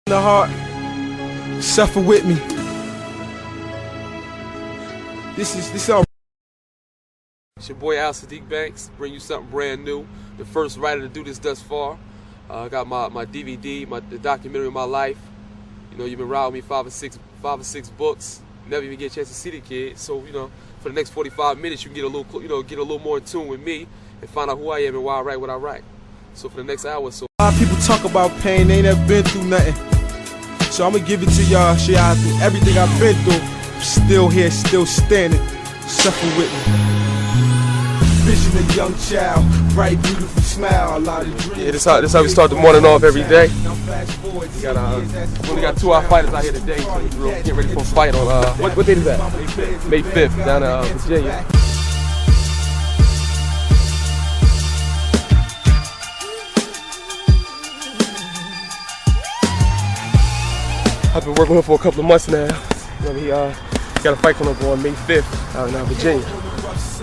The heart, suffer with me. This all. It's your boy Al-Saadiq Banks, bring you something brand new. The first writer to do this thus far. I got my DVD, the documentary of my life. You know, you've been around with me five or six books. Never even get a chance to see the kid. So, you know, for the next 45 minutes, you can get a little, get a little more in tune with me and find out who I am and why I write what I write. So for the next hour or so. A lot of people talk about pain, they ain't never been through nothing. So I'm gonna give it to y'all, show y'all through everything I've been through. I'm still here, still standing, suffer with me. Vision a young child, bright, beautiful smile, a lot of dreams. Yeah, this how we start the morning off every day. We only got 2 hour fighters out here today, so we're getting ready for a fight on, what date is that? May 5th, down in Virginia. I've been working with him for a couple of months now. You know, he got a fight coming up on May 5th out in Virginia.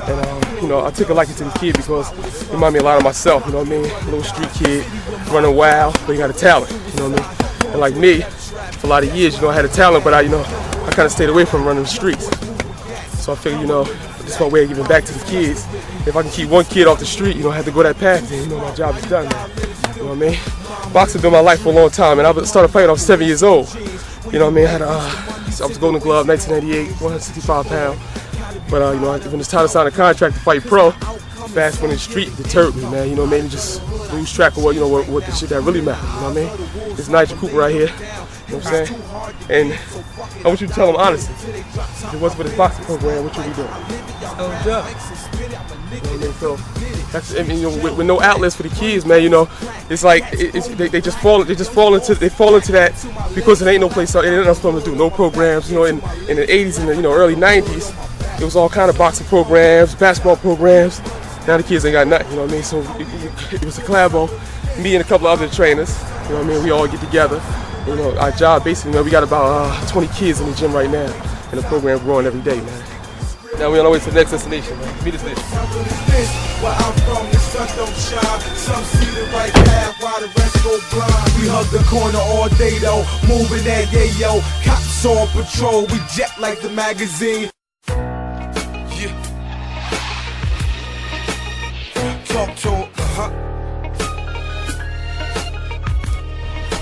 And you know, I took a liking to the kid because he reminded me a lot of myself, you know what I mean? A little street kid, running wild, but he got a talent, you know what I mean? And like me, for a lot of years, you know, I had a talent, but I kind of stayed away from running the streets. So I figured, you know, this is my way of giving back to the kids. If I can keep one kid off the street, you know, I have to go that path, then, you know, my job is done, man. You know what I mean? Boxing been my life for a long time, and I started fighting when I was 7 years old. You know what I mean? I was Golden Glove, 1998, 165 pounds. But you know, when it's time to sign a contract to fight pro, fast winning street deterred me, man. You know, made me just lose track of what the shit that really matters. You know what I mean? It's Nigel Cooper right here. You know what I'm saying? And I want you to tell him honestly. If it wasn't for this boxing program, what would we doing? Oh, yeah. You know what I mean? So that's, I mean, you know, with no outlets for the kids, man. You know, it's like they just fall into that because it ain't no place else. It ain't nothing for them to do. No programs. You know, in the 80s and the early 90s, it was all kind of boxing programs, basketball programs. Now the kids ain't got nothing. You know what I mean? So it was a collab on me and a couple of other trainers. You know what I mean? We all get together. You know, our job basically, you know, we got about 20 kids in the gym right now, and the program's growing every day, man. Now we're on our way to the next destination, man. Meet us there. Where I'm from, the sun don't shine. Some see the right path while the rest go blind. We hug the corner all day though, moving that yayo. Cops on patrol, we jet like the magazine. Yeah. Talk to him,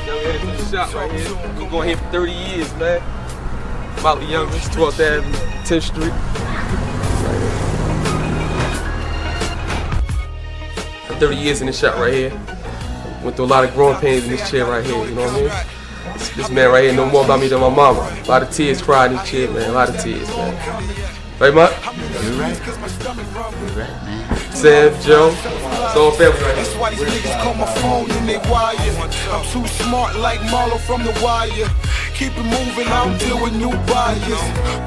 Now we're headed to the shop right here. We've been going here for 30 years, man. About the youngest, 12th Avenue, 10th Street. For 30 years in this shop right here. Went through a lot of growing pains in this chair right here, you know what I mean? This man right here know more about me than my mama. A lot of tears cried in this chair, man. A lot of tears, man. Right, Mark? You're right. You're right, man. Sam, Joe, it's all family right That's why these niggas call my phone and they wire. I'm too smart like Marlo from The Wire. Keep it moving, I don't deal with new buyers.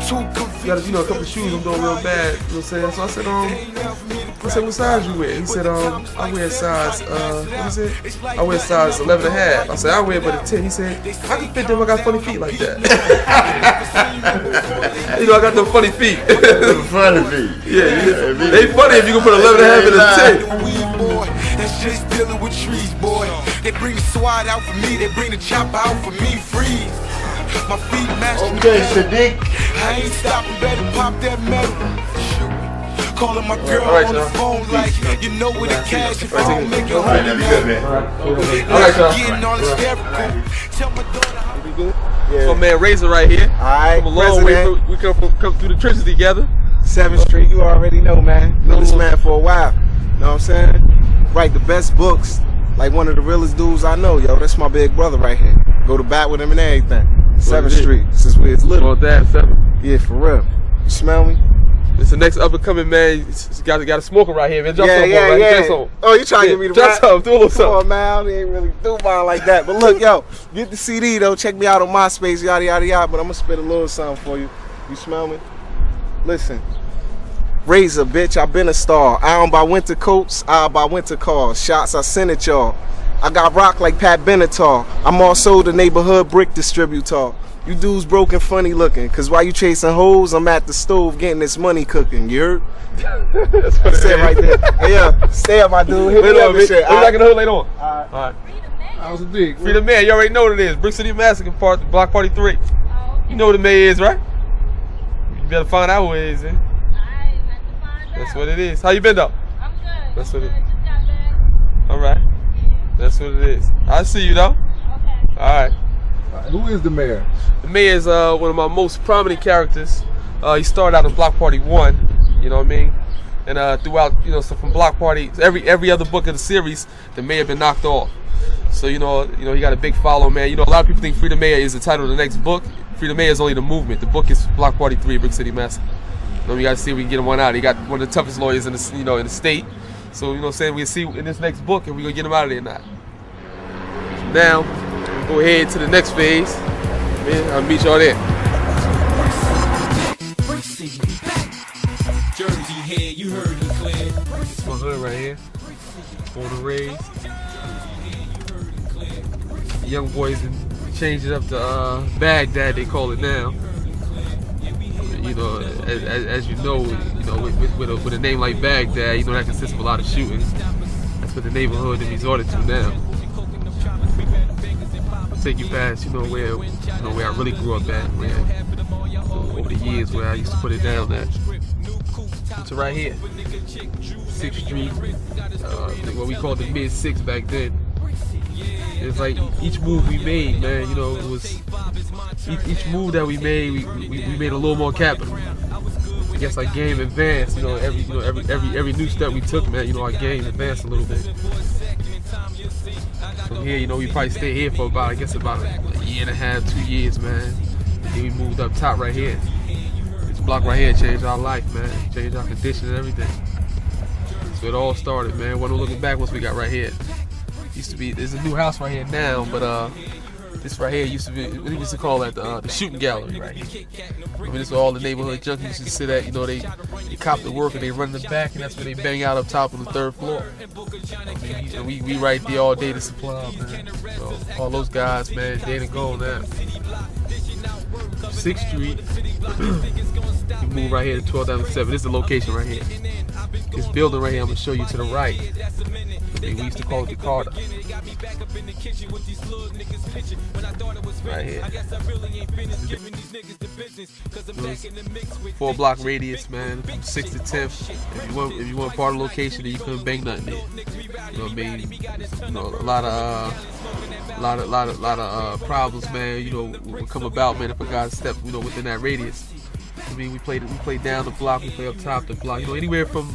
Too confused. got a couple shoes I'm doing real bad, you know what I'm saying? So I said, what size you wear? He said, I wear size, what is it? I wear size 11 and a half. I said, I wear but a 10. He said, I can fit them, I got funny feet like that. You know, I got them funny feet. Funny feet. Yeah, they funny if you can put 11 and a half in a 10. That's just dealing with trees, boy. They bring the SWAT out for me, they bring the chopper out for me, freeze. My feet match. Okay, Saadiq. I ain't stopping, better pop that metal. Shoot. Calling my girl right, on the phone like, you know where the cash if I don't make it home. Alright, be good, man. Alright, y'all. Getting all hysterical. Tell my daughter how We good? Yeah. So man, Razor right here. Alright, Come a long way. We come through the trenches together. 7th Street, you already know, man. Know this man for a while. Know what I'm saying? Write the best books. Like one of the realest dudes I know, yo. That's my big brother right here. Go to bat with him and everything. 7th Street, since we was little. Well, that 7. Yeah, for real. You smell me? It's the next up and coming man. He's got a smoker right here, man. Drop Yeah, something, yeah, right? yeah. Drop something. Oh, you trying to get me to drop rap? something. Do a little Come something. on, man. I ain't really do mine like that. But look, yo, get the CD though. Check me out on MySpace, yada yada yada. But I'm gonna spit a little something for you. You smell me? Listen. Razor, bitch, I been a star. I don't buy winter coats, I buy winter cars. Shots I send at y'all. I got rock like Pat Benatar. I'm also the neighborhood brick distributor. You dudes broke and funny looking, cause while you chasing hoes, I'm at the stove getting this money cooking. You heard? That's it right there. Hey, yeah, stay up, my dude. Hit me up and shit. We're back in the hood later on. All right. All right. Al-Saadiq. Free the mayor. You already know what it is. Brick City Massacre Part, Block Party 3. You know what the mayor is, right? You better find out who it is, man. That's what it is. How you been, though? I'm good. That's what it is. Just got back. All right. That's what it is. I see you, though. Okay. All right. Who is the mayor? The mayor is one of my most prominent characters. He started out in Block Party 1, you know what I mean? And throughout, you know, so from Block Party, every other book of the series, the mayor been knocked off. So, you know, he got a big follow, man. You know, a lot of people think Free the Mayor is the title of the next book. Free the Mayor is only the movement. The book is Block Party 3, Brick City Massacre. You know, we gotta see if we can get him one out. He got one of the toughest lawyers in the, you know, in the state. So, you know what I'm saying, we'll see in this next book if we gonna get him out of there or not. So now, we'll go ahead to the next phase. Man, I'll meet y'all there. Jersey head, you heard me clear. It's my hood right here. Born and raised. The young boys changed it up to Baghdad, they call it now. You know, as you know, with a name like Baghdad, you know that consists of a lot of shootings. That's what the neighborhood is resorted to now. I'll take you past, where I really grew up at, over the years where I used to put it down at. So right here, 6th Street, what we called the mid-6 back then. It's like each move we made, man, it was each move that we made, we made a little more capital. I guess our game advanced, every new step we took, man, our game advanced a little bit. From here, we probably stayed here for about a year and a half, 2 years, man. Then we moved up top right here. This block right here changed our life, man. Changed our condition and everything. So it all started, man. Wasn't looking back once we got right here. There's a new house right here now, but this right here used to be, we used to call that the shooting gallery right here. I mean, this is where all the neighborhood junkies used to sit at, they cop the work and they run in the back, and that's where they bang out up top on the 3rd floor. I mean, we right there all day to supply, man. So all those guys, man, they ain't gone now. 6th Street, you move right here to 12th Avenue 7. This is the location right here. This building right here, I'm gonna show you to the right. We used to call it the Carter. Right here. 4-block radius, man, from 6th to 10th. If you want part of the location, then you couldn't bang nothing there. You know what I mean? A lot of problems, man. Would come about, man, if a guy stepped, within that radius. I mean, we played down the block, we play up top the block. Anywhere from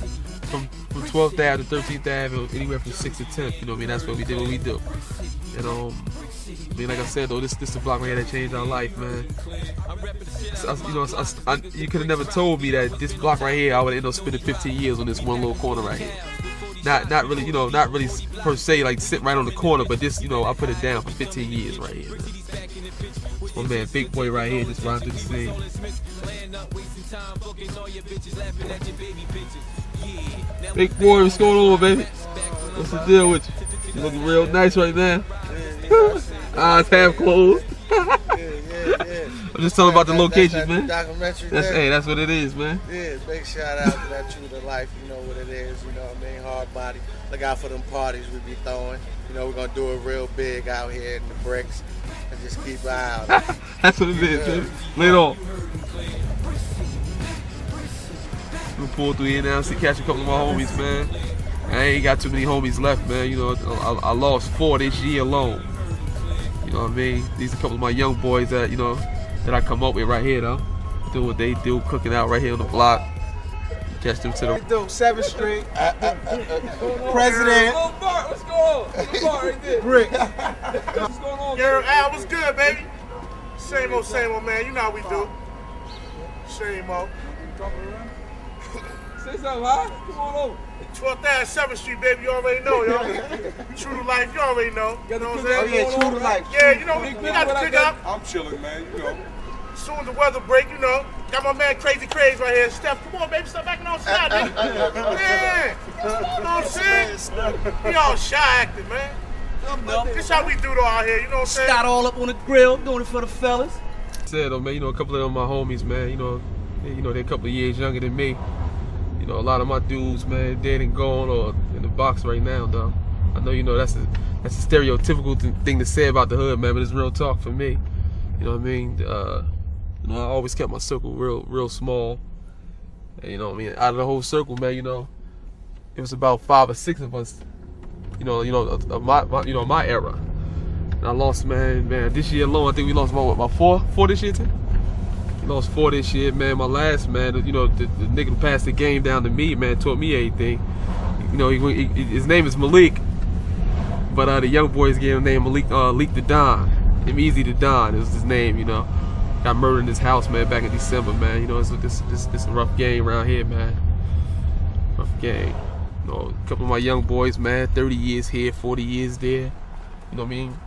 12th Ave to 13th Ave, anywhere from 6th to 10th. That's what we did. What we do. And like I said, though, this is the block right here that changed our life, man. You could have never told me that this block right here, I would end up spending 15 years on this one little corner right here. Not really, not really per se like sitting right on the corner, but this, I put it down for 15 years right here, man. Oh man, big boy right here just riding through the scene. Big boy, what's going on, baby? What's the deal with you? You looking real nice right now. Eyes half closed. I'm just talking about the locations, man. That's what it is, man. Yeah, big shout out to that True to Life. You know what it is. You know what I mean? Hard body. Look out for them parties we be throwing. We're gonna do it real big out here in the bricks, and just keep an eye out. That's what it is, man. Lay it on. We'll pull through here now, catch a couple of my homies, man. I ain't got too many homies left, man. I lost 4 this year alone. You know what I mean? These are a couple of my young boys that, that I come up with right here, though. Do what they do, cooking out right here on the block. Catch them to the... 7th Street. President. Oh, Bart, what's going on? What's right there? Brick. What's going on? Yo, Al, what's good, baby? Same old, man. You know how we do. Same old. Say something, huh? Come on over. 12th Ave, 7th Street, baby. You already know, yo. True to Life, you already know. You know what I'm saying? Oh yeah, True to Life. Yeah, we got to pick up. I'm chilling, man. As soon as the weather break, got my man Crazy Craze right here. Steph, come on, baby. Stop backing on side, baby. Yeah. You know what I'm saying? We all shy acting, man. This how we do though out here, you know what I'm saying? Got all up on the grill, doing it for the fellas. Said though, man, a couple of them my homies, man. They're a couple of years younger than me. A lot of my dudes, man, dead and gone or in the box right now, though. I know, you know, that's a stereotypical thing to say about the hood, man, but it's real talk for me. You know what I mean? You know, I always kept my circle real small. And, you know what I mean? Out of the whole circle, man, you know, it was about 5 or 6 of us, of my era. And I lost, man, this year alone, I think we lost about 4 this year, Tim? We lost 4 this year, man. My last, man, you know, the nigga who passed the game down to me, man, taught me everything. You know, his name is Malik, but the young boys gave him the name Malik the Don. Him Easy the Don is his name, you know. Got murdered in his house, man, back in December, man. You know, it's a rough game around here, man. Rough game. You know, a couple of my young boys, man, 30 years here, 40 years there. You know what I mean?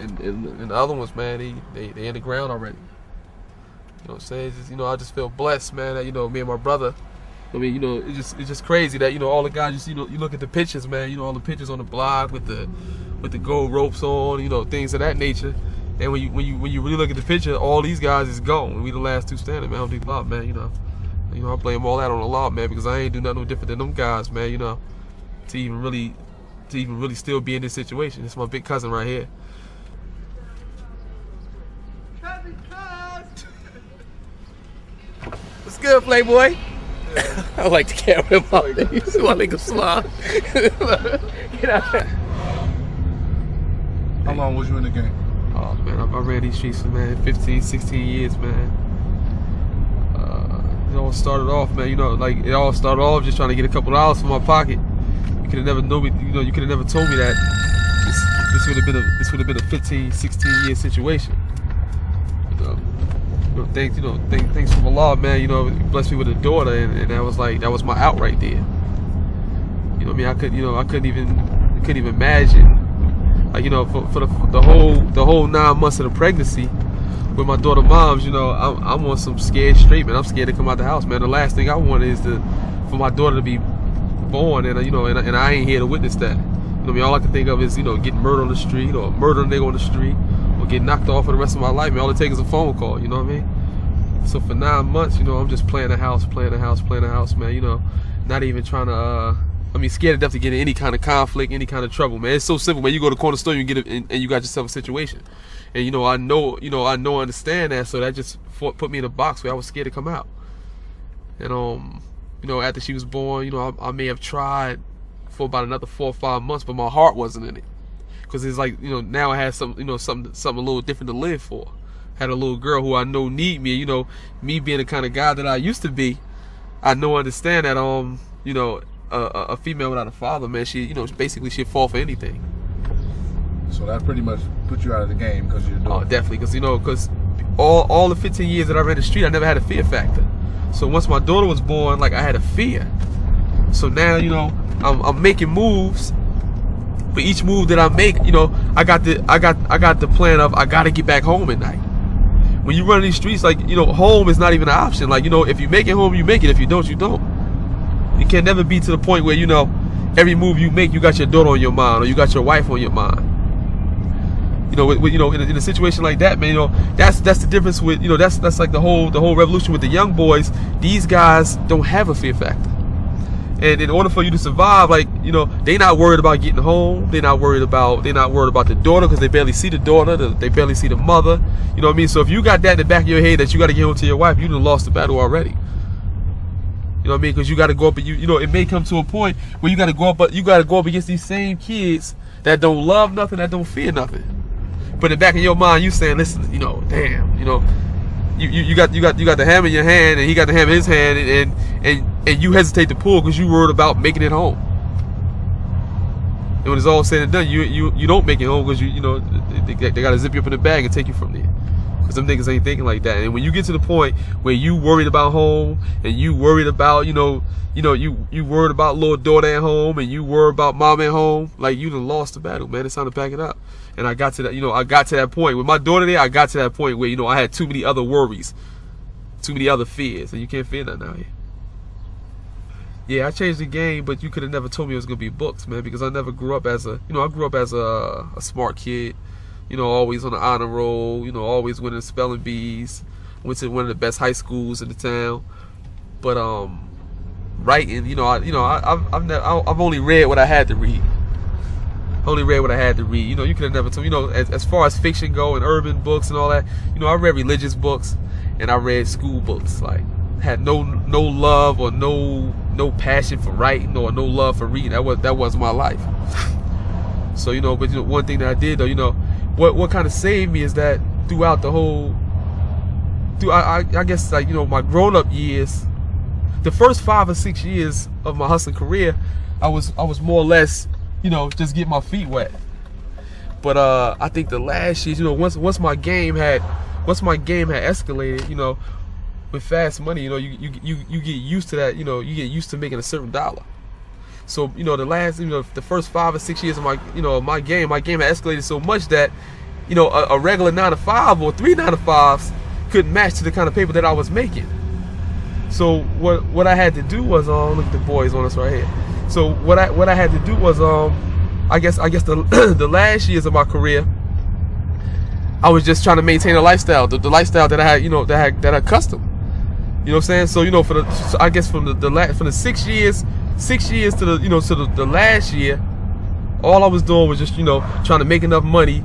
And the other ones, man, they in the ground already. You know what I'm saying? It's just, you know, I just feel blessed, man, that, you know, me and my brother, I mean, you know, it's just crazy that, you know, all the guys, just, you know, you look at the pictures, man, you know, all the pictures on the block with the gold ropes on, you know, things of that nature. And when you really look at the picture, all these guys is gone. We the last 2 standing, man. Man, you know, I blame all that on the law, man, because I ain't do nothing no different than them guys, man. You know, to even really still be in this situation. It's my big cousin right here. What's good, Playboy? I like the camera in my face. I like a slide. Get out there. How long was you in the game? Oh man, I ran these streets for, man, 15, 16 years, man. It all started off, man, you know, like it all started off just trying to get a couple of dollars from my pocket. You could have never known me, you know, you could have never told me that this would have been a 15, 16 year situation. Thanks from Allah, man. You know, blessed me with a daughter, and that was my out right there. You know what I mean? I couldn't even imagine. Like, you know, for the whole 9 months of the pregnancy with my daughter moms, you know, I'm on some scared straight, man. I'm scared to come out the house, man. The last thing I want is for my daughter to be born, and you know, and I ain't here to witness that. You know what I mean? All I can think of is, you know, getting murdered on the street, or murdering a nigga on the street, or getting knocked off for the rest of my life. Man, all it takes is a phone call. You know what I mean? So for 9 months, you know, I'm just playing the house, man. You know, not even trying to. Scared to death to get in any kind of conflict, any kind of trouble, man. It's so simple, man. You go to the corner store, you get it, and you got yourself a situation. And, you know, I understand that, so that just put me in a box where I was scared to come out. And, you know, after she was born, you know, I may have tried for about another 4 or 5 months, but my heart wasn't in it. Because it's like, you know, now I had something a little different to live for. Had a little girl who I know need me, you know, me being the kind of guy that I used to be, I understand that, you know, a female without a father, man, she, you know, basically she'd fall for anything. So that pretty much put you out of the game because you're doing. Oh, definitely, because, you know, all the 15 years that I ran the street, I never had a fear factor. So once my daughter was born, like, I had a fear. So now, you know, I'm making moves. For each move that I make, you know, I got the plan of I gotta get back home at night. When you run these streets, like, you know, home is not even an option. Like, you know, if you make it home, you make it. If you don't, you don't. You can never be to the point where, you know, every move you make, you got your daughter on your mind, or you got your wife on your mind. You know, you know, in a situation like that, man, you know, that's the difference with, you know, that's like the whole revolution with the young boys. These guys don't have a fear factor, and in order for you to survive, like, you know, they not worried about getting home. They're not worried about the daughter, because they barely see the daughter. They barely see the mother. You know what I mean? So if you got that in the back of your head that you got to get home to your wife, you done lost the battle already. You know what I mean? Because you got to go up, you know, it may come to a point where you got to go up against these same kids that don't love nothing, that don't fear nothing. But in the back of your mind, you saying, listen, you know, damn, you know, you got the hammer in your hand, and he got the hammer in his hand, and you hesitate to pull because you worried about making it home. And when it's all said and done, you don't make it home because you know they got to zip you up in the bag and take you from there. Because them niggas ain't thinking like that. And when you get to the point where you worried about home, and you worried about, you worried about little daughter at home, and you worried about mom at home, like, you done lost the battle, man. It's time to pack it up. And I got to that, you know, I got to that point with my daughter there. I got to that point where, you know, I had too many other worries, too many other fears, and you can't fear nothing out here. Yeah, I changed the game, but you could have never told me it was gonna be books, man, because I never grew up as a smart kid. You know, always on the honor roll, you know, always winning spelling bees. Went to one of the best high schools in the town. But writing, I've only read what I had to read. only read what I had to read. You know, you could have never told. You know, as far as fiction go and urban books and all that. You know, I read religious books and I read school books. Like, had no love or no passion for writing or no love for reading. That was my life. So, you know, but you know, one thing that I did though, you know, what kind of saved me is that throughout the whole, I guess, like, you know, my grown up years, the first 5 or 6 years of my hustling career, I was more or less, you know, just getting my feet wet. But I think the last years, you know, once my game had escalated, you know, with fast money, you know, you get used to that, you know, you get used to making a certain dollar. So, you know, the first 5 or 6 years of my game had escalated so much that, you know, a regular 9 to 5 or 3 9 to 5s couldn't match to the kind of paper that I was making. So what I had to do was, look at the boys on us right here. So what I had to do was, I guess the last years of my career, I was just trying to maintain a lifestyle, the lifestyle that I had, you know, that I custom. You know what I'm saying? So, you know, I guess from the 6 years to the last year, all I was doing was just, you know, trying to make enough money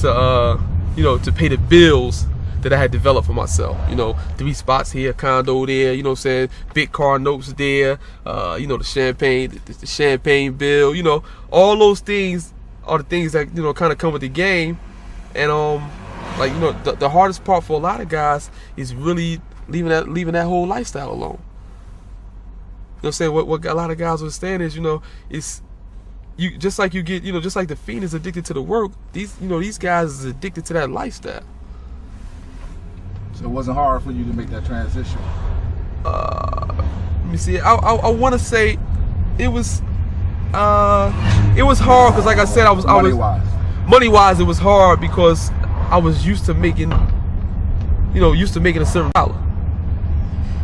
to you know, to pay the bills that I had developed for myself. You know, 3 spots here, condo there, you know what I'm saying, big car notes there, you know, the champagne bill, you know, all those things are the things that, you know, kind of come with the game. And like, you know, the hardest part for a lot of guys is really leaving that whole lifestyle alone. You know what I'm saying? What a lot of guys understand is, you know, it's you just like you get, you know, just like the fiend is addicted to the work, these guys is addicted to that lifestyle. So it wasn't hard for you to make that transition? Let me see. I want to say it was hard because, like I said, money wise it was hard because I was used to making a certain dollar.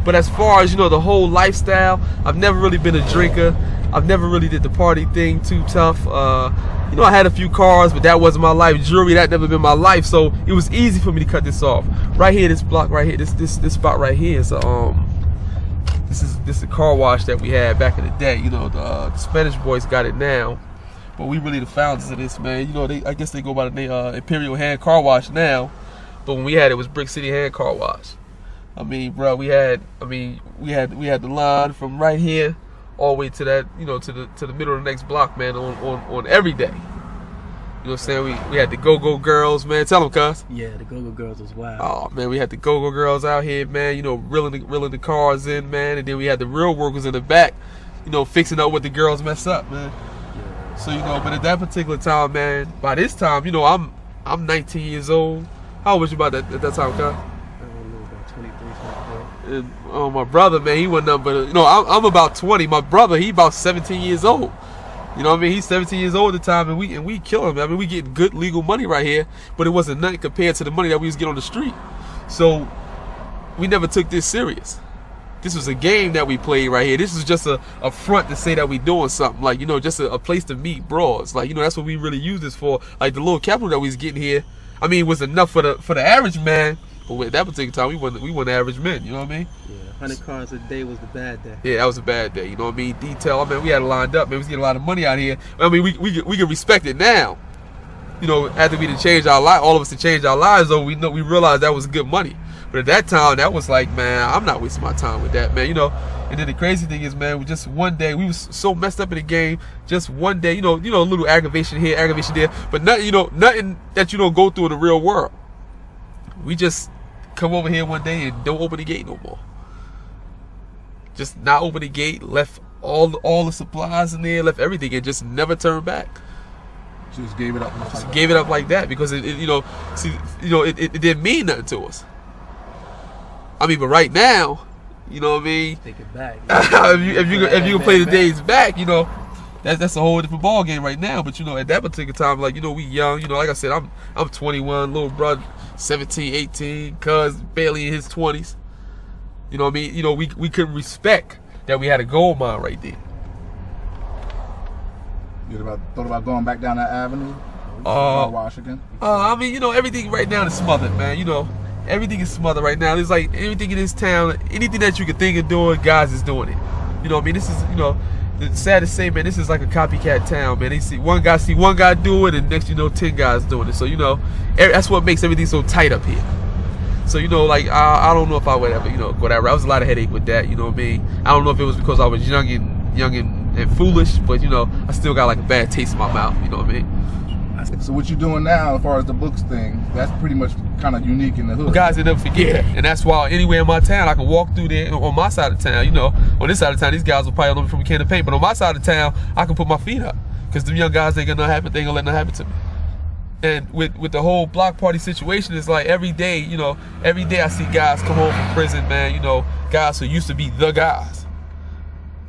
But as far as, you know, the whole lifestyle, I've never really been a drinker. I've never really did the party thing too tough. You know, I had a few cars, but that wasn't my life. Jewelry, that never been my life. So it was easy for me to cut this off. Right here, this block right here, this spot right here is this is a car wash that we had back in the day. You know, the Spanish boys got it now, but we really the founders of this, man. You know, I guess they go by the name Imperial Hand Car Wash now, but when we had it was Brick City Hand Car Wash. I mean, bro, we had the line from right here all the way to that, you know, to the middle of the next block, man, on every day. You know what I'm saying? We had the Go-Go Girls, man. Tell them, cuz. Yeah, the Go-Go Girls was wild. Oh, man, we had the Go-Go Girls out here, man, you know, reeling the cars in, man. And then we had the real workers in the back, you know, fixing up what the girls mess up, man. Yeah. So, you know, but at that particular time, man, by this time, you know, I'm 19 years old. How old was you at that time, cuz? And my brother, man, he wasn't nothing but, you know, I'm about 20. My brother, he about 17 years old. You know what I mean? He's 17 years old at the time, and we kill him. I mean, we getting good legal money right here, but it wasn't nothing compared to the money that we was getting on the street. So we never took this serious. This was a game that we played right here. This was just a front to say that we doing something. Like, you know, just a place to meet bros. Like, you know, that's what we really used this for. Like, the little capital that we was getting here, I mean, was enough for the average man. But at that particular time, we weren't average men, you know what I mean? Yeah, 100 cars a day was the bad day. Yeah, that was a bad day, you know what I mean? Detail, I mean, we had it lined up, man. We was getting a lot of money out here. I mean, we can respect it now. You know, after we done changed our life, all of us to change our lives, though, we realized that was good money. But at that time, that was like, man, I'm not wasting my time with that, man, you know? And then the crazy thing is, man, we just one day, we was so messed up in the game, just one day, you know, a little aggravation here, aggravation there, but nothing that you don't go through in the real world. We just come over here one day and don't open the gate no more. Just not open the gate, left all the supplies in there, left everything, and just never turned back. Just gave it up. Just gave it up like that because it didn't mean nothing to us. I mean, but right now, you know what I mean? Take it back. if you can play the days back, you know, that's a whole different ball game right now. But you know, at that particular time, like, you know, we young. You know, like I said, I'm 21, little brother 17, 18, cuz barely in his 20s. You know what I mean? You know, we couldn't respect that we had a gold mine right there. You thought about going back down that avenue? Wash again? I mean, you know, everything right now is smothered, man. You know, everything is smothered right now. It's like everything in this town, anything that you can think of doing, guys is doing it. You know what I mean? This is, you know, it's sad to say, man, this is like a copycat town, man. They see one guy do it, and next you know 10 guys doing it. So you know, that's what makes everything so tight up here. So you know, like I don't know if I would ever, you know, go that route. I was a lot of headache with that, you know what I mean? I don't know if it was because I was young and foolish, but you know, I still got like a bad taste in my mouth, you know what I mean? So what you're doing now, as far as the books thing, that's pretty much kind of unique in the hood. Guys, they never forget. And that's why anywhere in my town, I can walk through there on my side of town, you know. On this side of town, these guys will probably know me from a can of paint, but on my side of town, I can put my feet up. Because them young guys ain't gonna happen, they ain't gonna let nothing happen to me. And with the whole block party situation, it's like every day, you know, every day I see guys come home from prison, man, you know, guys who used to be the guys.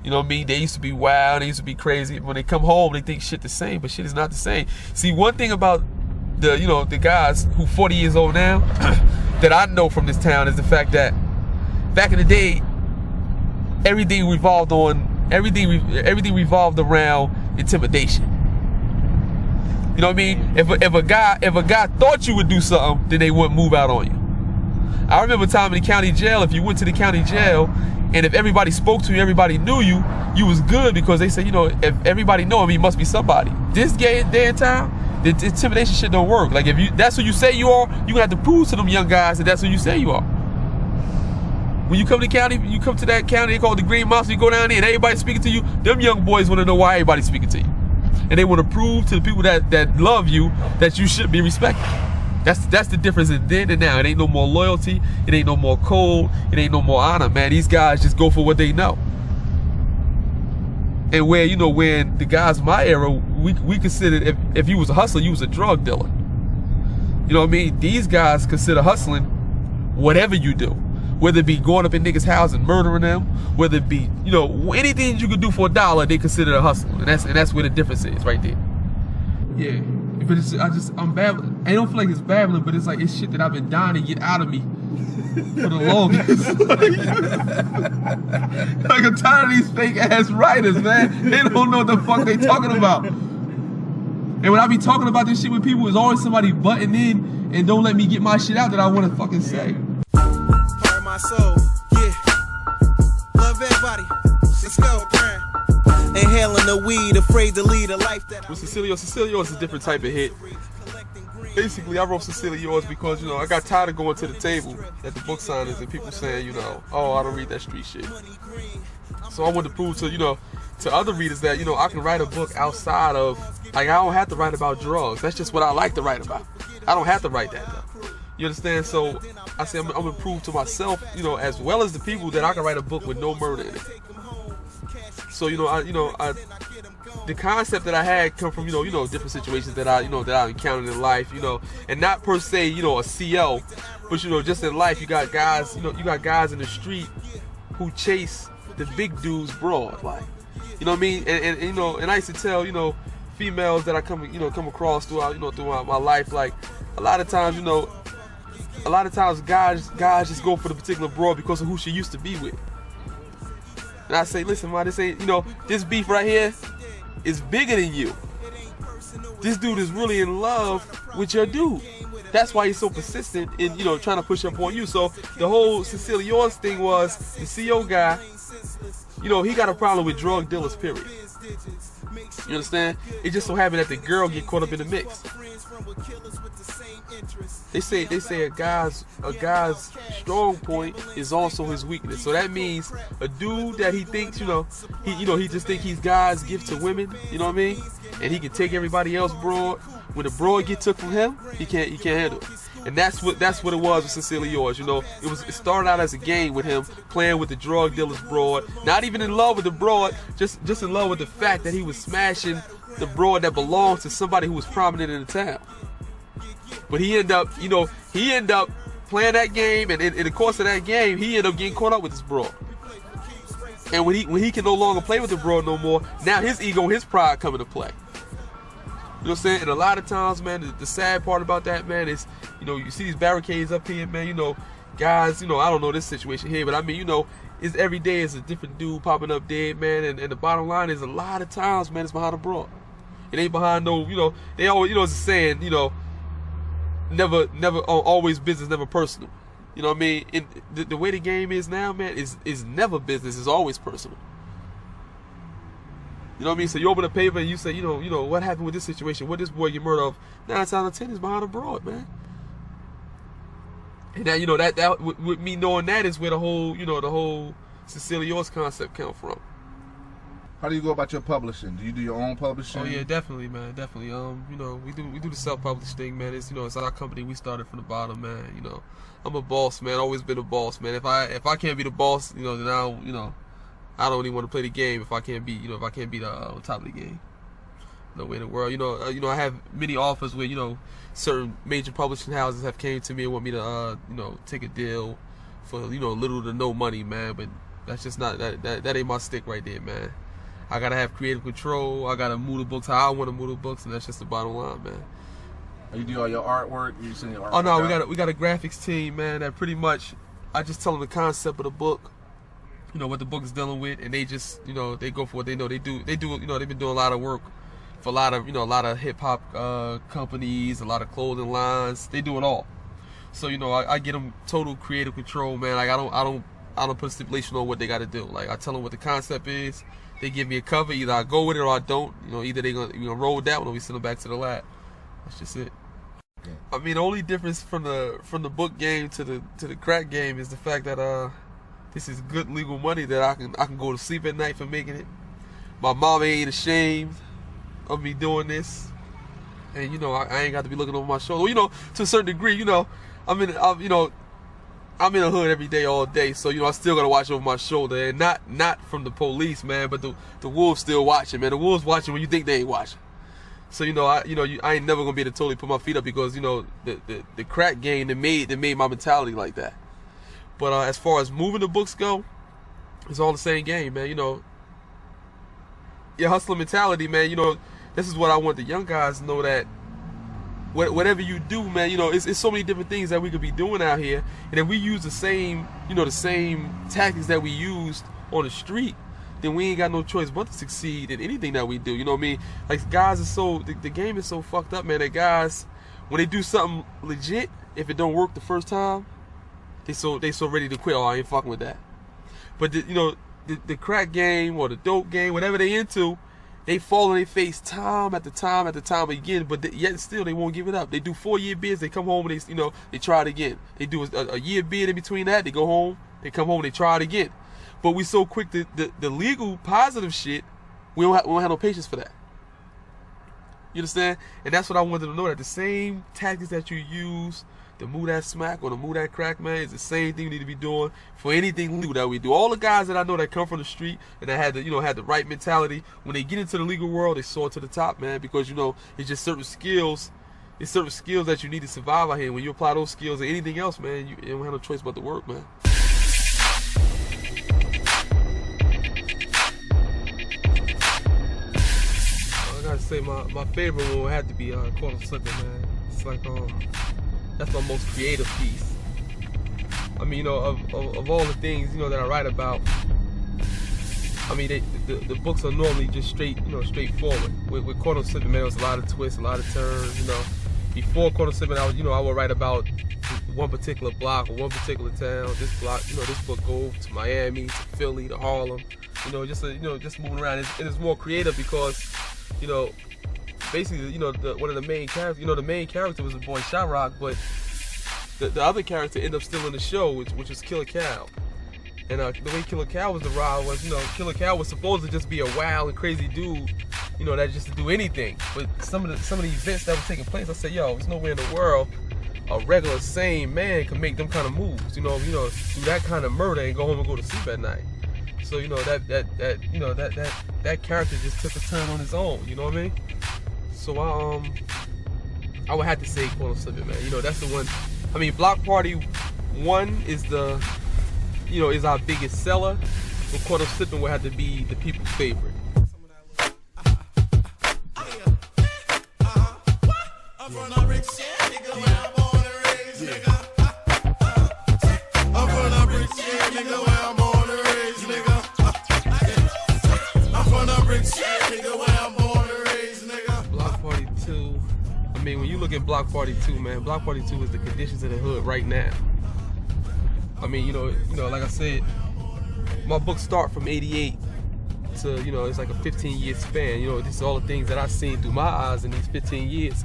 You know what I mean? They used to be wild, they used to be crazy. When they come home, they think shit the same, but shit is not the same. See, one thing about the guys who 40 years old now that I know from this town is the fact that back in the day, everything revolved around intimidation. You know what I mean? If a guy thought you would do something, then they wouldn't move out on you. I remember a time in the county jail, if you went to the county jail, and if everybody spoke to you, everybody knew you, you was good because they said, you know, if everybody know him, he must be somebody. This day and time, the intimidation shit don't work. Like if that's who you say you are, you gonna have to prove to them young guys that that's who you say you are. When you come to the county, you come to that county, they call it the Green Monster, you go down there and everybody speaking to you, them young boys wanna know why everybody's speaking to you. And they wanna prove to the people that love you that you should be respected. That's the difference in then and now. It ain't no more loyalty, it ain't no more code, it ain't no more honor, man. These guys just go for what they know. And where, you know, when the guys my era, we considered if you was a hustler, you was a drug dealer. You know what I mean? These guys consider hustling whatever you do. Whether it be going up in niggas' house and murdering them, whether it be, you know, anything you could do for $1, they consider a hustle. And that's where the difference is right there. Yeah. But I'm babbling. I don't feel like it's babbling, but it's like it's shit that I've been dying to get out of me for the longest. Like I'm tired of these fake ass writers, man. They don't know what the fuck they talking about. And when I be talking about this shit with people, there's always somebody butting in and don't let me get my shit out that I want to fucking say. Part of my soul, yeah. Love everybody. Let's go, friend. Inhaling the weed, afraid to lead a life that With Cecilio is a different type of hit. Basically, I wrote Cecilio's because, you know, I got tired of going to the table at the book signings and people saying, you know, oh, I don't read that street shit. So I wanted to prove to, you know, to other readers that, you know, I can write a book outside of, like, I don't have to write about drugs. That's just what I like to write about. I don't have to write that, though. You understand? So I say I'm gonna prove to myself, you know, as well as the people, that I can write a book with no murder in it. So the concept that I had come from, you know, different situations that I encountered in life, you know, and not per se, you know, a CO, but you know, just in life, you got guys in the street who chase the big dudes broad, like, you know what I mean, and you know, and I used to tell, you know, females that I come across throughout my life, like, a lot of times guys just go for the particular broad because of who she used to be with. And I say, listen, man, this ain't, you know, this beef right here is bigger than you. This dude is really in love with your dude. That's why he's so persistent in, you know, trying to push up on you. So the whole Cecilio's thing was, the CO guy, you know, he got a problem with drug dealers, period. You understand? It just so happened that the girl get caught up in the mix. They say a guy's strong point is also his weakness. So that means a dude that he thinks, he just think he's God's gift to women, you know what I mean? And he can take everybody else broad. When the broad get took from him, he can't handle it. And that's what it was with Cecilio's, you know. It started out as a game with him playing with the drug dealer's broad, not even in love with the broad, just in love with the fact that he was smashing the broad that belonged to somebody who was prominent in the town. But he ended up playing that game, and in the course of that game, he ended up getting caught up with this broad. And when he can no longer play with the broad no more, now his ego and his pride come into play. You know what I'm saying? And a lot of times, man, the sad part about that, man, is, you know, you see these barricades up here, man, you know, guys, you know, I don't know this situation here, but I mean, you know, it's every day is a different dude popping up dead, man, and the bottom line is a lot of times, man, it's behind a broad. It ain't behind no, you know, they always, you know, it's a saying, you know, never, always business, never personal. You know what I mean? And the way the game is now, man, is never business, it's always personal. You know what I mean? So you open a paper and you say, you know, what happened with this situation? What this boy get murdered of? 9 times out of 10 is behind a broad, man. And now, you know, that with me knowing that is where the whole Sicilios concept come from. How do you go about your publishing? Do you do your own publishing? Oh yeah, definitely, man, definitely. You know, we do the self-published thing, man. It's, you know, it's our company. We started from the bottom, man. You know, I'm a boss, man. Always been a boss, man. If I can't be the boss, you know, then I don't even want to play the game. If I can't be the on top of the game. No way in the world. You know, I have many offers where, you know, certain major publishing houses have came to me and want me to you know, take a deal for, you know, little to no money, man. But that's just not that ain't my stick right there, man. I gotta have creative control. I gotta move the books how I want to move the books, and that's just the bottom line, man. You do all your artwork. You send your artwork. Oh no, we got a graphics team, man. That pretty much, I just tell them the concept of the book, you know, what the book is dealing with, and they just, you know, they go for what they know. They do. You know, they've been doing a lot of work for a lot of hip hop companies, a lot of clothing lines. They do it all. So, you know, I get them total creative control, man. Like I don't put a stipulation on what they got to do. Like I tell them what the concept is. They give me a cover. Either I go with it or I don't. You know, either they're gonna roll with that one or we send them back to the lab. That's just it. Yeah. I mean, the only difference from the book game to the crack game is the fact that this is good legal money that I can go to sleep at night for making it. My mom ain't ashamed of me doing this, and you know I ain't got to be looking over my shoulder. Well, you know, to a certain degree, you know, I'm in the hood every day, all day, so you know I still gotta watch over my shoulder, and not from the police, man, but the wolves still watching, man. The wolves watching when you think they ain't watching. So you know I ain't never gonna be able to totally put my feet up because you know the crack game that made my mentality like that. But as far as moving the books go, it's all the same game, man. You know, your hustler mentality, man. You know, this is what I want the young guys to know, that whatever you do, man, you know, it's so many different things that we could be doing out here, and if we use the same tactics that we used on the street, then we ain't got no choice but to succeed in anything that we do. You know what I mean? Like guys are so the game is so fucked up, man. That guys, when they do something legit, if it don't work the first time, they so ready to quit. Oh, I ain't fucking with that. But the crack game or the dope game, whatever they into, they fall on their face time after time after time again. But yet still they won't give it up. They do 4-year bids. They come home and they try it again. They do a year bid in between that. They go home. They come home and they try it again. But we so quick the legal positive shit, we don't have no patience for that. You understand? And that's what I wanted to know, that the same tactics that you use to move that smack or to move that crack, man, is the same thing you need to be doing for anything legal that we do. All the guys that I know that come from the street and that had the right mentality, when they get into the legal world, they soar to the top, man, because it's just certain skills. It's certain skills that you need to survive out here. When you apply those skills to anything else, man, you don't have no choice but to work, man. I gotta say, my favorite one would have to be Caught 'em Slipping, man. It's like that's my most creative piece. I mean, of all the things that I write about, I mean, the books are normally just straightforward. With Caught 'em Slipping, man, there was a lot of twists, a lot of turns. Before Caught 'em Slipping, I would write about one particular block or one particular town. This block, this book goes to Miami, to Philly, to Harlem. Just moving around. It's more creative because, basically, one of the main characters, the main character was the boy Shot Rock, but the other character ended up still in the show, which was Killer Cal. And the way Killer Cal was derived was, Killer Cal was supposed to just be a wild and crazy dude, that just to do anything. But some of the events that were taking place, I said, yo, there's nowhere in the world a regular sane man can make them kind of moves, do that kind of murder and go home and go to sleep at night. So that character just took a turn on his own. You know what I mean? So I would have to say Caught 'em Slipping, man. That's the one. I mean, Block Party 1 is is our biggest seller, but Caught 'em Slipping would have to be the people's favorite. I'm from the rich shit, nigga, where I'm born and raised, nigga. I'm from the rich shit, nigga, where I'm born and raised, nigga. I'm from the rich shit, nigga, where I'm born and raised, nigga. Block Party 2. I mean, when you look at Block Party 2, man, Block Party 2 is the conditions in the hood right now. I mean, like I said, my books start from 88 into, you know, it's like a 15-year span. You know, this is all the things that I've seen through my eyes in these 15 years.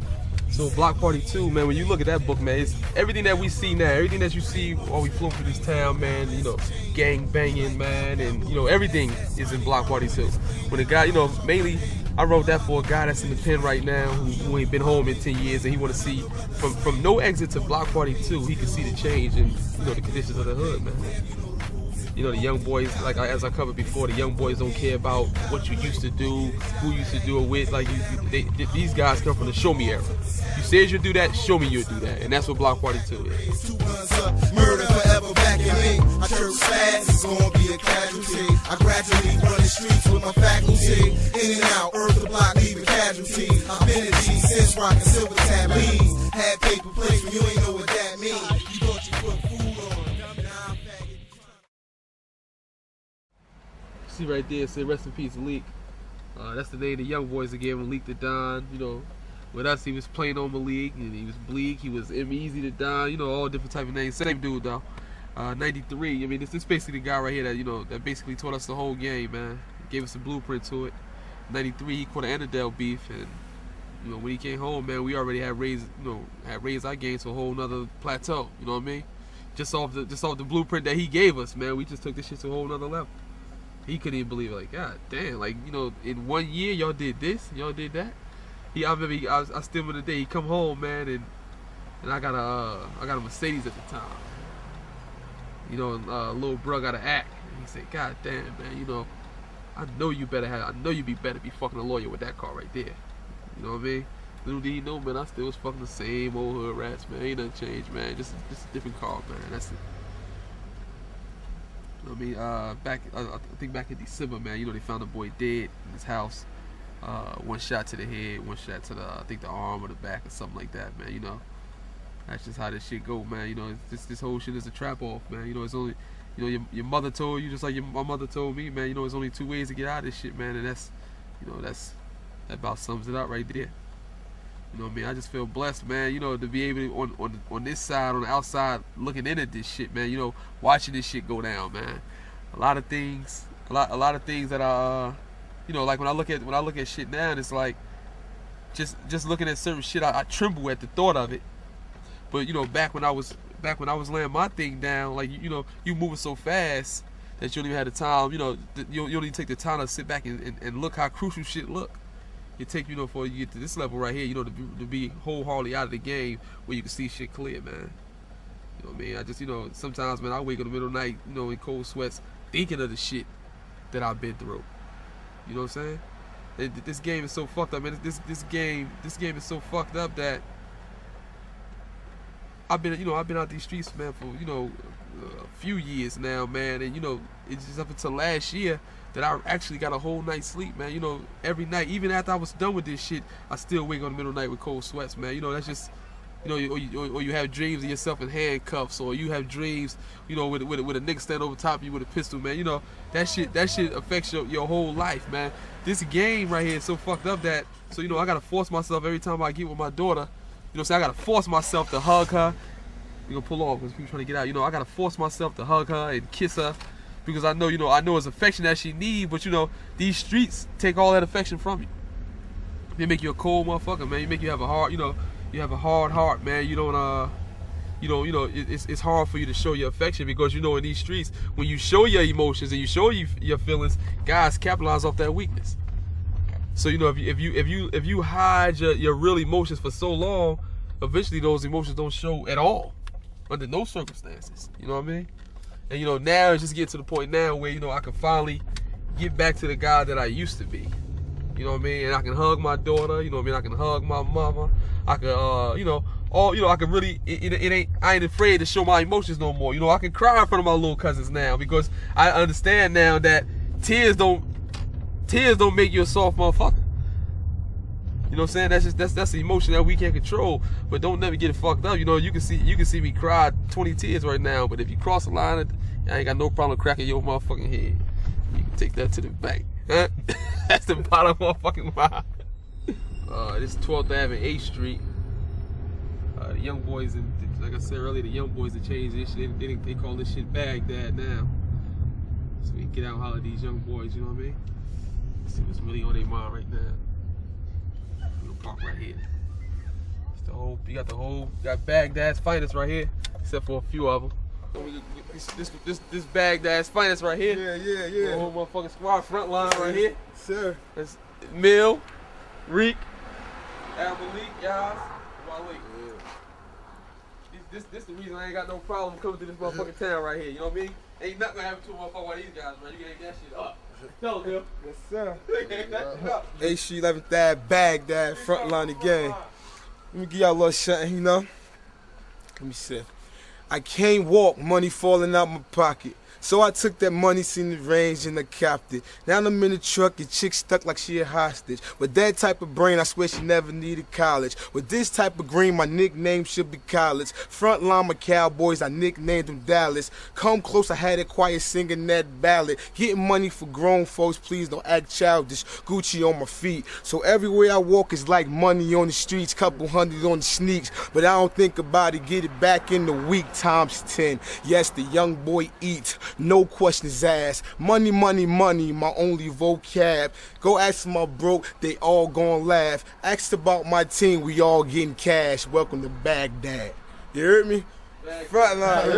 So Block Party 2, man, when you look at that book, man, it's everything that we see now, everything that you see while we flow through this town, man, you know, gang banging, man, and, you know, everything is in Block Party 2. When a guy, you know, mainly, I wrote that for a guy that's in the pen right now who ain't been home in 10 years, and he want to see, from no exit to Block Party 2, he can see the change in, you know, the conditions of the hood, man. You know, the young boys, like as I covered before, the young boys don't care about what you used to do, who you used to do it with. Like, these guys come from the show me era. You said you'll do that, show me you'll do that. And that's what Block Party 2 is. 2 guns up, murder forever back in me. I church fast, it's gonna be a casualty. I gradually run the streets with my faculty. In and out, earth the block, leaving casualties. I've been in G since rockin' silver tab leaves. Had paper plates when you ain't know what that means. You thought you put food on. Now I'm faggot. See right there, say rest in peace, Leak. That's the name the young boys that gave him, Leak to Don. You know, with us he was playing on Malik, and he was Bleak, he was M Easy to Don. You know, all different type of names. Same dude though. 93. I mean, this is basically the guy right here that, you know, that basically taught us the whole game, man. Gave us a blueprint to it. 93, he caught an Annandale beef, and you know, when he came home, man, we already had raised our game to a whole nother plateau. You know what I mean? Just off the blueprint that he gave us, man. We just took this shit to a whole nother level. He couldn't even believe it. Like, God damn, like, you know, in 1 year y'all did this, y'all did that. I remember I still remember the day he come home, man, and I got a Mercedes at the time. You know, little bro got an act. And he said, God damn, man, you know, I know you be better be fucking a lawyer with that car right there. You know what I mean? Little did he know, man, I still was fucking the same old hood rats, man. Ain't nothing changed, man. Just a different car, man. That's it. I mean, I think back in December, man, you know, they found the boy dead in his house. 1 shot to the head, 1 shot to I think the arm or the back or something like that, man. You know, that's just how this shit go, man. You know, this whole shit is a trap off, man. You know, it's only, you know, your mother told you, just like my mother told me, man. You know, there's only 2 ways to get out of this shit, man, and that's, you know, that about sums it up right there. You know what I mean? I just feel blessed, man, you know, to be able to, on this side, on the outside, looking in at this shit, man, you know, watching this shit go down, man. A lot of things that I, you know, like when I look at shit now, it's like, just looking at certain shit, I tremble at the thought of it. But, you know, back when I was laying my thing down, like, you know, you moving so fast that you don't even have the time, you know, you don't even take the time to sit back and look how crucial shit look. It take, you know, for you get to this level right here, you know, to be wholeheartedly out of the game where you can see shit clear, man. You know what I mean? I just, you know, sometimes, man, I wake up in the middle of the night, you know, in cold sweats, thinking of the shit that I've been through. You know what I'm saying? This game is so fucked up, man. This game is so fucked up that I've been out these streets, man, for, you know, a few years now, man, and, you know, it's just up until last year that I actually got a whole night's sleep, man. You know, every night, even after I was done with this shit, I still wake up in the middle of the night with cold sweats, man. You know, that's just, you know, or you have dreams of yourself in handcuffs, or you have dreams, you know, with a nigga stand over top of you with a pistol, man. You know, that shit affects your whole life, man. This game right here is so fucked up that, so, you know, I gotta force myself every time I get with my daughter, you know, so I gotta force myself to hug her. You gonna pull off because people trying to get out. You know, I gotta force myself to hug her and kiss her because I know, you know, it's affection that she needs. But, you know, these streets take all that affection from you. They make you a cold motherfucker, man. You make you have a hard, you know, you have a hard heart, man. You don't, it's hard for you to show your affection because, you know, in these streets, when you show your emotions and you show your feelings, guys capitalize off that weakness. So, you know, if you hide your real emotions for so long, eventually those emotions don't show at all. Under no circumstances, you know what I mean? And, you know, now it's just getting to the point now where, you know, I can finally get back to the guy that I used to be. You know what I mean? And I can hug my daughter, you know what I mean? I can hug my mama. I can, you know, I can really, I ain't afraid to show my emotions no more. You know, I can cry in front of my little cousins now because I understand now that tears don't make you a soft motherfucker. You know what I'm saying? That's the emotion that we can't control. But don't never get it fucked up. You know, you can see me cry 20 tears right now. But if you cross the line, I ain't got no problem cracking your motherfucking head. You can take that to the bank. Huh? That's the bottom motherfucking line. This is 12th Avenue, 8th Street. The young boys, like I said earlier, the young boys that changed this shit. They call this shit Baghdad now. So we can get out and holler at these young boys. You know what I mean? See what's really on their mind right now. We're gonna park right here. It's the whole, you got Baghdad's finest right here, except for a few of them. This Baghdad's finest right here. Yeah. The whole motherfucking squad front line right here. Sir. That's Mill, Reek, Al-Malik, Yaz, Walik. This the reason I ain't got no problem coming to this motherfucking town right here. You know what I mean? Ain't nothing gonna happen to a motherfucker like these guys, man. You can hang that shit up. Tell him, Yes, sir. hang that shit up. 8th Street, 11th Ave, Baghdad, front line again. Let me give y'all a little something, you know? Let me see. I can't walk, money falling out my pocket. So I took that money, seen the range, and I copped it. Now I'm in the truck, your chick stuck like she a hostage. With that type of brain, I swear she never needed college. With this type of green, my nickname should be college. Front line, my Cowboys, I nicknamed them Dallas. Come close, I had it quiet singing that ballad. Getting money for grown folks, please don't act childish. Gucci on my feet. So everywhere I walk is like money on the streets, couple hundred on the sneaks. But I don't think about it, get it back in the week times 10. Yes, the young boy eats. No questions asked. Money, money, money, my only vocab. Go ask my broke, they all gon' laugh. Asked about my team, we all getting cash. Welcome to Baghdad. You heard me? Front line.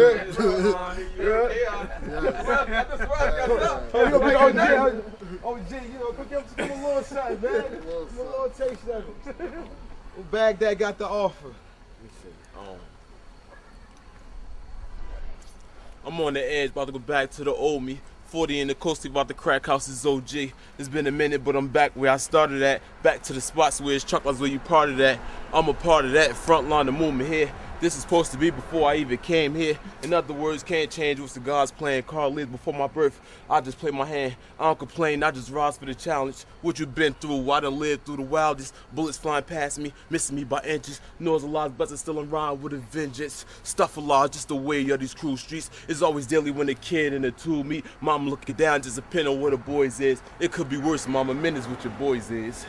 OG, you know, come give him a little something, man. A little taste of it. Baghdad got the offer. I'm on the edge, about to go back to the old me. 40 in the coastie, about to crack houses OG. It's been a minute, but I'm back where I started at. Back to the spots where it's chocolates where you part of that. I'm a part of that, front line the movement here. This is supposed to be before I even came here. In other words, can't change what's the God's plan. Carl lives before my birth. I just play my hand. I don't complain, I just rise for the challenge. What you been through, I done lived through the wildest. Bullets flying past me, missing me by inches. Knows a lot, but still in rhyme with a vengeance. Stuff a lot, just the way of these cruel streets. It's always deadly when a kid and a two meet. Mama looking down, just a pin on where the boys is. It could be worse, mama, minutes with your boys is.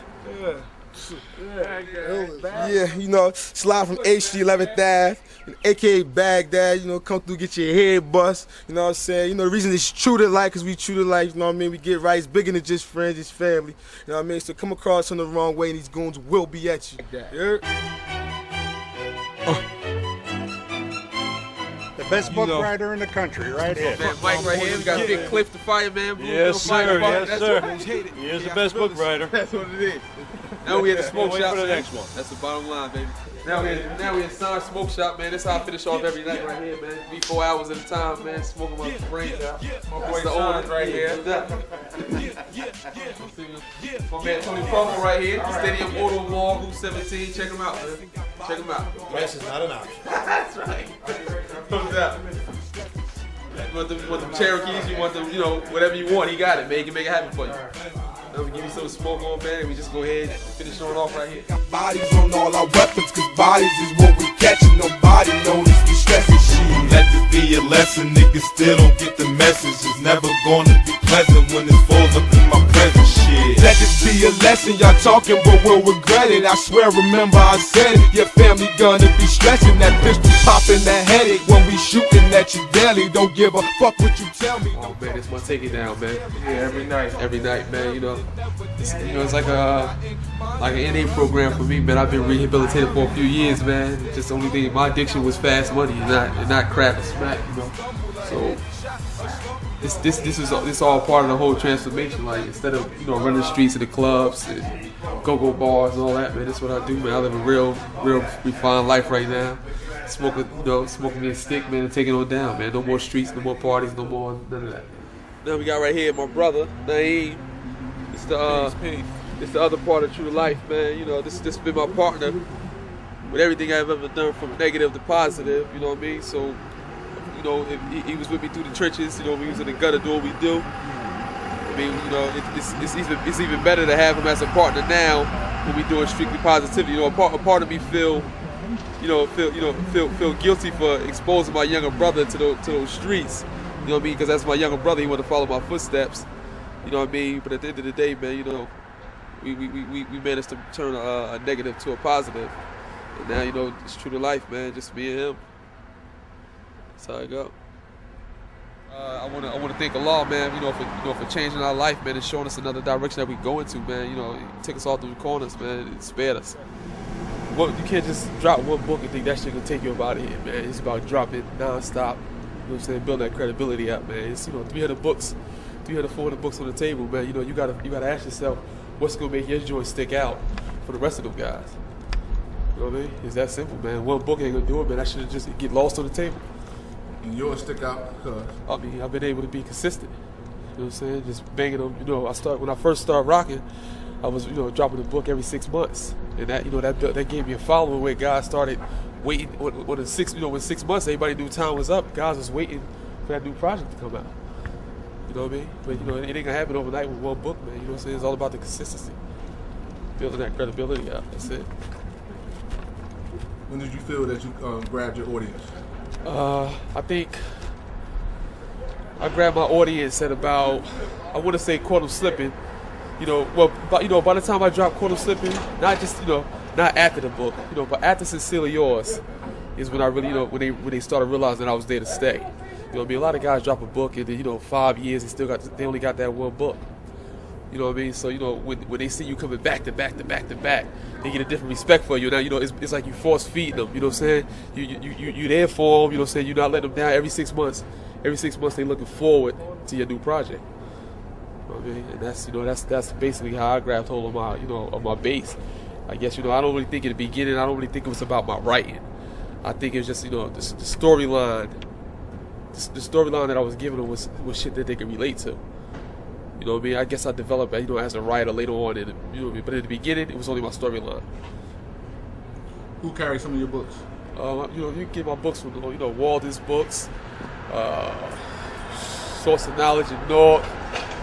Yeah, you know, slide from 8th Street, 11th Ave, aka Baghdad, you know, come through, get your head bust, you know what I'm saying? You know, the reason it's true to life, because we true to life, you know what I mean? We get right, it's bigger than just friends, it's family, you know what I mean? So come across on the wrong way and these goons will be at you. The best book writer in the country, right here. Man, Mike right here, we got Big Cliff the fireman. Yes, sir, yes, sir. He is the best book writer. That's what it is. Now we at the smoke Wait shop, for the man. next one. That's the bottom line, baby. Now we at Sign Smoke Shop, man. That's how I finish off every night right here, man. Be 4 hours at a time, man. Smoking my brains out. That's the owners right here. My man Tony Crawford right here. Stadium Auto Mall, Route 17. Check him out, man. Check him out. Grass is not an option. That's right. Comes out. You want them Cherokees, you want them, you know, whatever you want, he got it, man. He can make it happen for you. Now we give you some smoke on, man, and we just go ahead and finish on off right here. Bodies on all our weapons, cause bodies is what we catching. Nobody notice we stressing shit. Let this be a lesson, niggas still don't get the message. It's never gonna be pleasant when it falls up in my present shit. Let this be a lesson, y'all talking but we'll regret it. I swear, remember I said it. Your family gonna be stressing. That pistol popping, that headache when we shooting at you daily. Don't give a fuck what you tell me. Oh man, it's my take it down, man. Yeah, every night, man. You know, it's like an NA program for me, man. I've been rehabilitated for a few years, man. Just the only thing, my addiction was fast money, and not crack or smack, you know. So this is all part of the whole transformation. Like instead of running the streets and the clubs and go-go bars and all that, man. That's what I do, man. I live a real refined life right now. Smoking me a stick, man, and taking it on down, man. No more streets, no more parties, no more none of that. Now we got right here my brother, Naeem. It's the other part of true life, man. You know, this has been my partner with everything I've ever done from negative to positive, you know what I mean? So, you know, if he was with me through the trenches, you know, we was in the gutter doing what we do. I mean, you know, it's even better to have him as a partner now when we doing strictly positivity. You know, a part of me feel guilty for exposing my younger brother to those streets. You know what I mean? Because that's my younger brother. He wanted to follow my footsteps. You know what I mean? But at the end of the day, man, you know, we managed to turn a negative to a positive. And now, you know, it's true to life, man. Just me and him. That's how it go. I want to thank Allah, man, for changing our life, man, and showing us another direction that we go into, man. It took us all through the corners, man. It spared us. Well, you can't just drop one book and think that shit gonna take you about here, man. It's about dropping nonstop. You know what I'm saying? Building that credibility up, man. It's 300 books, 300, 400 books on the table, man. You gotta ask yourself, what's gonna make your joint stick out for the rest of them guys? You know what I mean? It's that simple, man. One book ain't gonna do it, man. That should just get lost on the table. And yours stick out because? I mean, I've been able to be consistent. You know what I'm saying? Just banging them. When I first started rocking, I was, dropping a book every 6 months, and that gave me a following where guys started waiting. When 6 months, everybody knew time was up. Guys was waiting for that new project to come out. You know what I mean? But it ain't gonna happen overnight with one book, man. You know what I'm saying? It's all about the consistency, building that credibility up. That's it. When did you feel that you grabbed your audience? I think I grabbed my audience at about, I want to say Quantum Slipping. By the time I dropped Quantum Slipping, not just, not after the book, but after Sincerely Yours is when I really, when they started realizing that I was there to stay. A lot of guys drop a book and then, 5 years they only got that one book. You know what I mean? So, when they see you coming back to back to back to back, they get a different respect for you. Now, it's like you force feed them, you know what I'm saying? You there for them, you know what I'm saying? You're not letting them down every 6 months. Every 6 months they looking forward to your new project. You know what I mean? And that's basically how I grabbed hold of my base. I guess, I don't really think in the beginning, I don't really think it was about my writing. I think it was just, the storyline. The storyline that I was giving them was shit that they could relate to. You know what I mean? I guess I developed, as a writer later on, you know what I mean? But in the beginning, it was only my storyline. Who carries some of your books? You can get my books from, Walden's books, Source of Knowledge in Newark.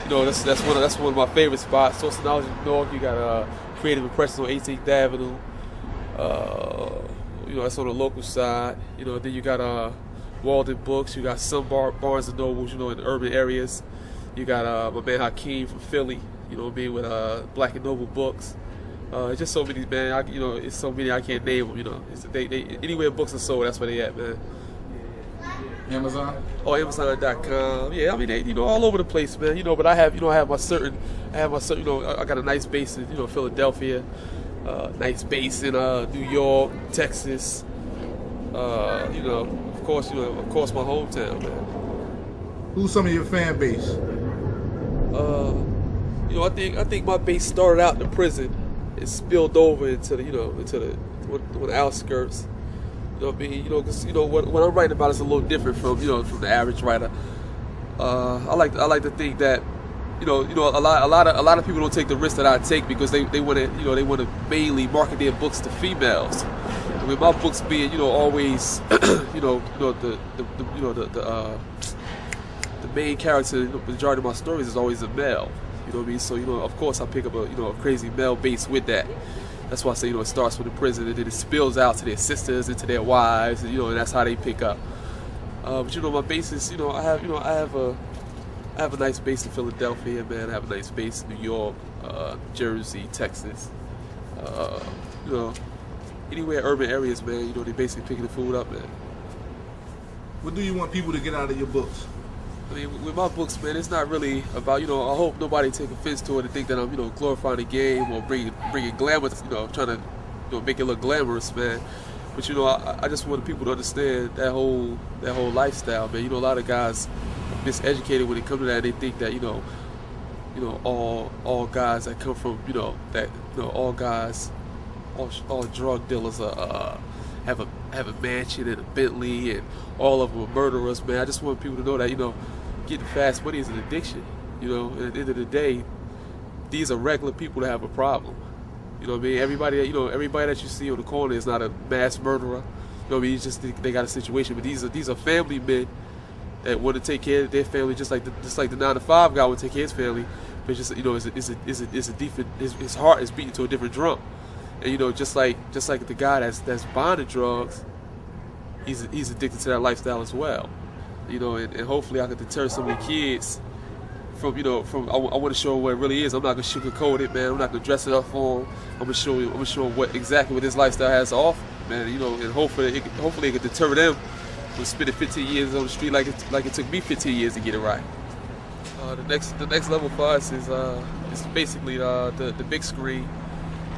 That's one of my favorite spots. Source of Knowledge in Newark. You got Creative Impressions on 18th Avenue. That's on the local side. Then you got Walden Books. You got some Barnes and Nobles, in the urban areas. You got my man Hakeem from Philly, with Black and Noble Books. It's just so many, man. It's so many I can't name them. Anywhere books are sold, that's where they at, man. Amazon? Oh, Amazon.com. Yeah, I mean, they, all over the place, man. But I have my certain. I got a nice base in, Philadelphia, nice base in New York, Texas. Of course, my hometown, man. Who's some of your fan base? I think my base started out in the prison. It spilled over into the outskirts. You know what I mean? Because what I'm writing about is a little different from the average writer. I like to think that a lot of people don't take the risk that I take because they want to mainly market their books to females. I mean, my books being always the main character, the majority of my stories is always a male. You know what I mean? So of course I pick up a crazy male base with that. That's why I say it starts with the prison and then it spills out to their sisters and to their wives, and that's how they pick up. But my base is I have a nice base in Philadelphia, man. I have a nice base in New York, Jersey, Texas. Anywhere urban areas, man. They basically picking the food up, man. What do you want people to get out of your books? I mean, with my books, man, it's not really about, I hope nobody take offense to it and think that I'm, glorifying the game or bringing glamour, trying to make it look glamorous, man. But, I just want people to understand that whole lifestyle, man. A lot of guys are miseducated when it comes to that. They think that, all guys that come from, all guys, all drug dealers have a mansion and a Bentley and all of them are murderers, man. I just want people to know that, getting fast money is an addiction. At the end of the day, these are regular people that have a problem. You know what I mean? Everybody that you see on the corner is not a mass murderer. You know what I mean? It's just they got a situation. But these are family men that want to take care of their family just like the 9-to-5 guy would take care of his family. But just his heart is beating to a different drum. And just like the guy that's bonded drugs, he's addicted to that lifestyle as well. And hopefully I can deter some of the kids from I want to show them what it really is. I'm not gonna sugarcoat it, man. I'm not gonna dress it up for them. I'm gonna show them what exactly what this lifestyle has to offer, man. And hopefully it can deter them we're spending 15 years on the street like it took me 15 years to get it right. The next level for us is basically the big screen.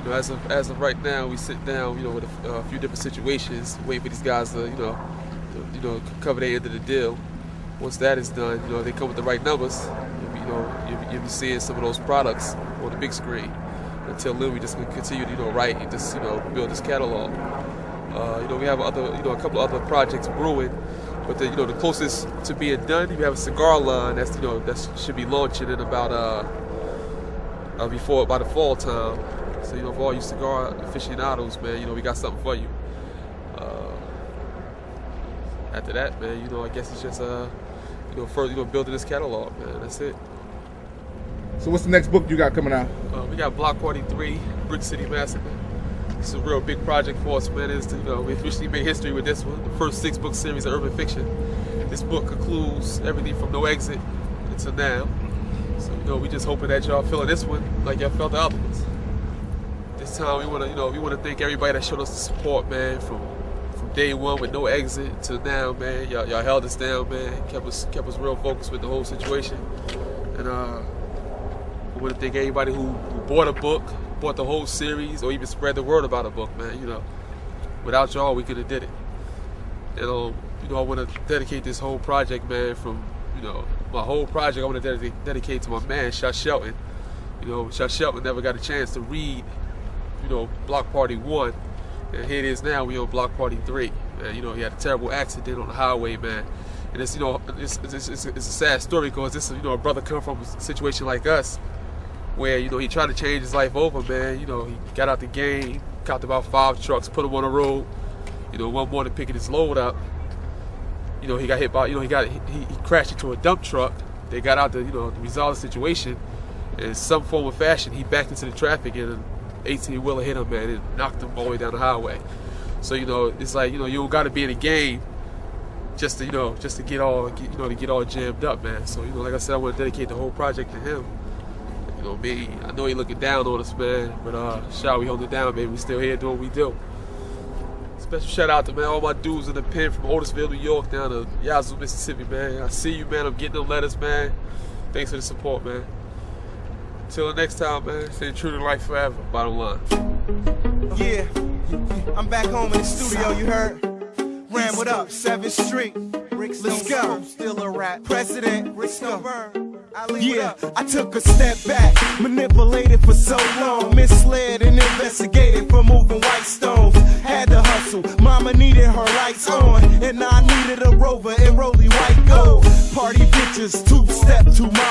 You know, as of right now, we sit down, you know, with a few different situations, waiting for these guys to, you know, cover their end of the deal. Once that is done, you know, they come with the right numbers. You'll be seeing some of those products on the big screen. Until then, we just continue to, you know, write and just, you know, build this catalog. You know, we have a couple of other projects brewing, but the closest to being done, we have a cigar line that should be launching in about by the fall time. So, you know, for all you cigar aficionados, man, you know, we got something for you. After that, man, you know, I guess it's just further, you know, building this catalog, man. That's it. So what's the next book you got coming out? We got Block Party 3, Brick City Massacre. It's a real big project for us, man. We officially made history with this one. The first 6-book series of urban fiction. This book concludes everything from No Exit until now. So, you know, we just hoping that y'all feeling this one like y'all felt the other ones. This time we wanna thank everybody that showed us the support, man, from day one with No Exit to now, man. Y'all held us down, man. Kept us real focused with the whole situation. And we want to thank everybody who bought a book, bought the whole series, or even spread the word about a book, man. You know, without y'all, we could have did it. And you know, I want to dedicate this whole project, man. From, you know, my whole project, I want to dedicate to my man, Shot Shelton. You know, Shot Shelton never got a chance to read, you know, Block Party 1. And here it is now, we on Block Party 3. And, you know, he had a terrible accident on the highway, man. And it's, you know, it's a sad story because this is, you know, a brother come from a situation like us where, you know, he tried to change his life over, man. You know, he got out the game, copped about 5 trucks, put them on the road. You know, one morning picking his load up, you know, he got hit by, you know, he crashed into a dump truck. They got out to, you know, resolve the situation. And in some form or fashion, he backed into the traffic and an 18-wheeler hit him, man, and knocked him all the way down the highway. So, you know, it's like, you know, you don't got to be in the game just to get all jammed up, man. So, you know, like I said, I want to dedicate the whole project to him. You know, me, I know he looking down on us, man, but shout, we hold it down, baby. We still here doing what we do. Special shout out to, man, all my dudes in the pen from Otisville, New York, down to Yazoo, Mississippi, man. I see you, man. I'm getting them letters, man. Thanks for the support, man. Till the next time, man. Stay true to life forever. Bottom line. Yeah, I'm back home in the studio, you heard? Ran what up, 7th Street. Let's go. Still a rap. President. Let's go. Yeah, I took a step back, manipulated for so long, misled and investigated for moving white stones. Had to hustle, mama needed her lights on, and I needed a Rover and rolly white gold. Party bitches, 2-step to my